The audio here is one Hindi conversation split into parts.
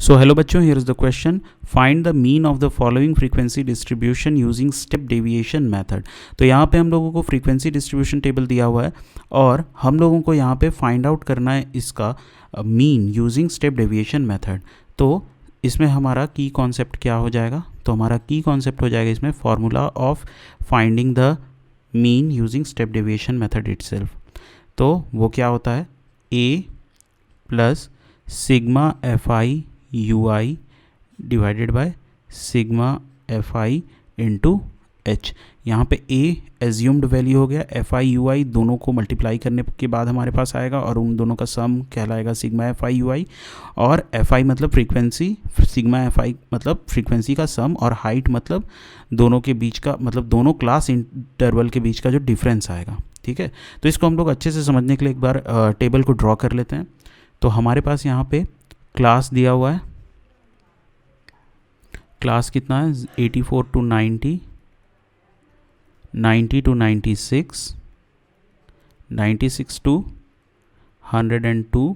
सो हेलो बच्चों, here is the question, find the mean of the following frequency distribution using step deviation method. तो यहाँ पे हम लोगों को फ्रीक्वेंसी डिस्ट्रीब्यूशन टेबल दिया हुआ है और हम लोगों को यहाँ पे फाइंड आउट करना है इसका mean using step deviation method. तो इसमें हमारा की कॉन्सेप्ट क्या हो जाएगा? तो हमारा की कॉन्सेप्ट हो जाएगा इसमें formula of finding the mean using step deviation method itself. तो वो क्या होता है? A plus sigma F I U I divided by sigma F I into H. यहाँ पे ए एज्यूम्ड वैल्यू हो गया, एफ आई यू आई दोनों को मल्टीप्लाई करने के बाद हमारे पास आएगा और उन दोनों का सम कहलाएगा सिग्मा एफ आई यू आई। और एफ आई मतलब फ्रीक्वेंसी, सिग्मा एफ आई मतलब फ्रीक्वेंसी का सम, और हाइट मतलब दोनों के बीच का, मतलब दोनों क्लास इंटरवल के बीच का जो डिफरेंस आएगा। ठीक है, तो इसको हम लोग अच्छे से समझने के लिए एक बार टेबल को ड्रॉ कर लेते हैं। तो हमारे पास यहाँ पे क्लास दिया हुआ है, क्लास कितना है? 84 to 90, 90 to 96, 96 to 102,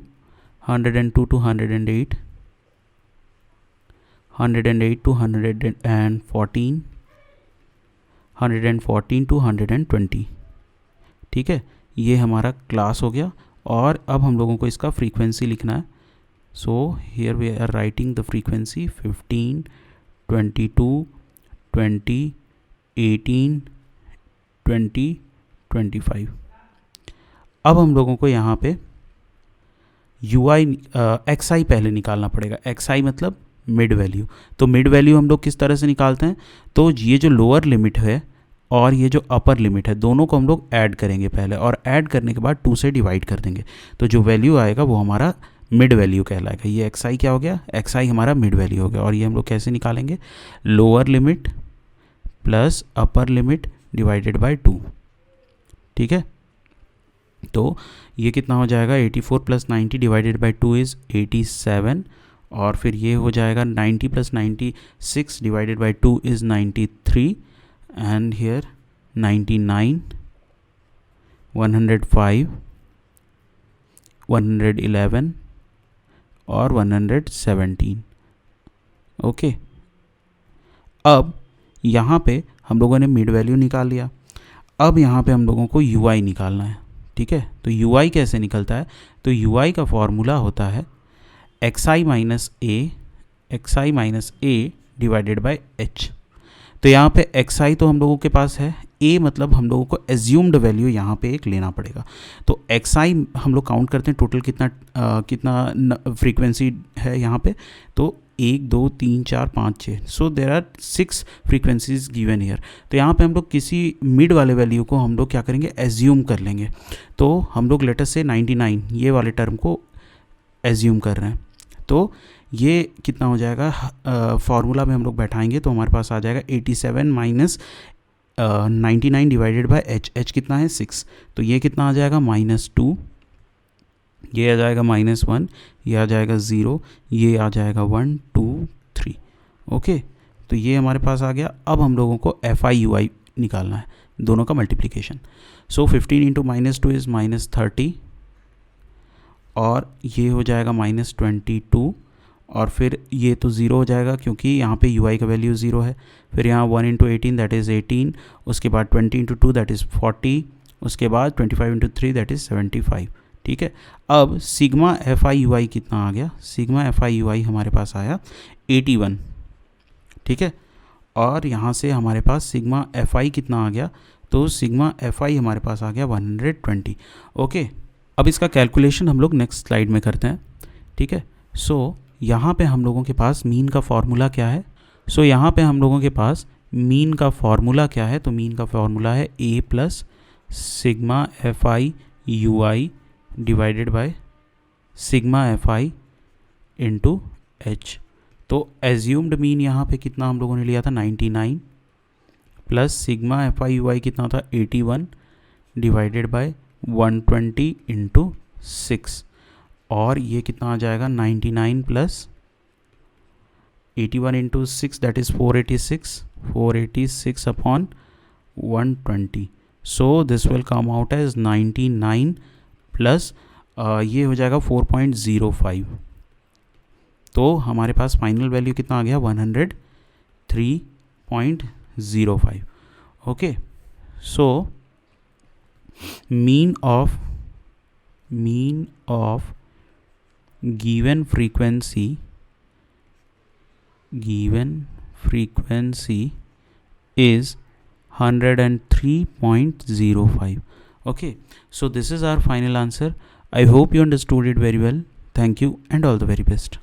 102 to 108, 108 to 114, 114 to 120। ठीक है, ये हमारा क्लास हो गया। और अब हम लोगों को इसका फ्रीक्वेंसी लिखना है। So here we are writing the frequency 15, 22, 20, 18, 20, 25। अब हम लोगों को यहाँ पे यू आई एक्स आई पहले निकालना पड़ेगा। एक्स आई मतलब मिड वैल्यू। तो मिड वैल्यू हम लोग किस तरह से निकालते हैं? तो ये जो लोअर लिमिट है और ये जो अपर लिमिट है, दोनों को हम लोग ऐड करेंगे पहले, और ऐड करने के बाद 2 से डिवाइड कर देंगे। तो जो वैल्यू आएगा वो हमारा मिड वैल्यू कहलाएगा। ये एक्स आई क्या हो गया? एक्स आई हमारा मिड वैल्यू हो गया। और ये हम लोग कैसे निकालेंगे? Lower limit plus upper limit divided by 2। ठीक है, तो ये कितना हो जाएगा? 84 प्लस 90 डिवाइडेड बाय 2 इज़ 87। और फिर ये हो जाएगा 90 plus 96 divided by 2 is 93। And here 99, 105, 111 और 117। ओके, अब यहाँ पे हम लोगों ने मिड वैल्यू निकाल लिया। अब यहाँ पे हम लोगों को यू आई निकालना है। ठीक है, तो यू आई कैसे निकलता है? तो यू आई का फॉर्मूला होता है x I minus A divided by H. तो यहाँ पे एक्स आई तो हम लोगों के पास है, ए मतलब हम लोगों को एज्यूम्ड वैल्यू यहाँ पे एक लेना पड़ेगा। तो एक्स आई हम लोग काउंट करते हैं टोटल कितना फ्रीक्वेंसी है यहाँ पे। तो 1 2 3 4 5 6, so there are 6 frequencies given here. तो यहाँ पे हम लोग किसी मिड वाले वैल्यू को हम लोग क्या करेंगे? एज्यूम कर लेंगे। तो हम लोग लेटेस्ट से 99 ये वाले टर्म को एज्यूम कर रहे हैं। तो ये कितना हो जाएगा? फार्मूला में हम लोग बैठाएंगे तो हमारे पास आ जाएगा 87 minus 99 divided by H. H कितना है? 6। तो ये कितना आ जाएगा? -2, ये आ जाएगा -1, ये आ जाएगा 0, ये आ जाएगा 1 2 3। ओके, तो ये हमारे पास आ गया। अब हम लोगों को एफ आई यू आई निकालना है, दोनों का मल्टीप्लिकेशन। सो 15 इंटू -2 इज़ -30, और ये हो जाएगा -22, और फिर ये तो 0 हो जाएगा क्योंकि यहाँ पे यू आई का वैल्यू 0 है। फिर यहाँ 1 इंटू 18 दैट इज़ 18, उसके बाद 20 इंटू 2 दैट इज़ 40, उसके बाद 25 इंटू 3 दैट इज़ 75। ठीक है, अब sigma F I U I कितना आ गया? सिग्मा एफ आई यू आई हमारे पास आया 81। ठीक है, और यहाँ से हमारे पास सिग्मा एफ आई कितना आ गया? तो सिग्मा एफ आई हमारे पास आ गया 120। ओके, अब इसका कैलकुलेशन हम लोग नेक्स्ट स्लाइड में करते हैं। ठीक है, सो यहाँ पे हम लोगों के पास मीन का फॉर्मूला क्या है? सो यहाँ पे हम लोगों के पास मीन का फॉर्मूला क्या है? तो मीन का फॉर्मूला है A plus sigma F I U I divided by sigma F I into H. तो एज्यूम्ड मीन यहाँ पे कितना हम लोगों ने लिया था? 99 plus sigma F I U I कितना था? 81 डिवाइडेड बाय 120 इंटू 6। और ये कितना आ जाएगा? 99 plus 81 into 6 that is 486 upon 120। So this will come out as 99 plus ये हो जाएगा 4.05। तो हमारे पास फाइनल वैल्यू कितना आ गया 103.05. Okay, so mean of given frequency is 103.05. Okay, so this is our final answer. I hope you understood it very well. Thank you and all the very best.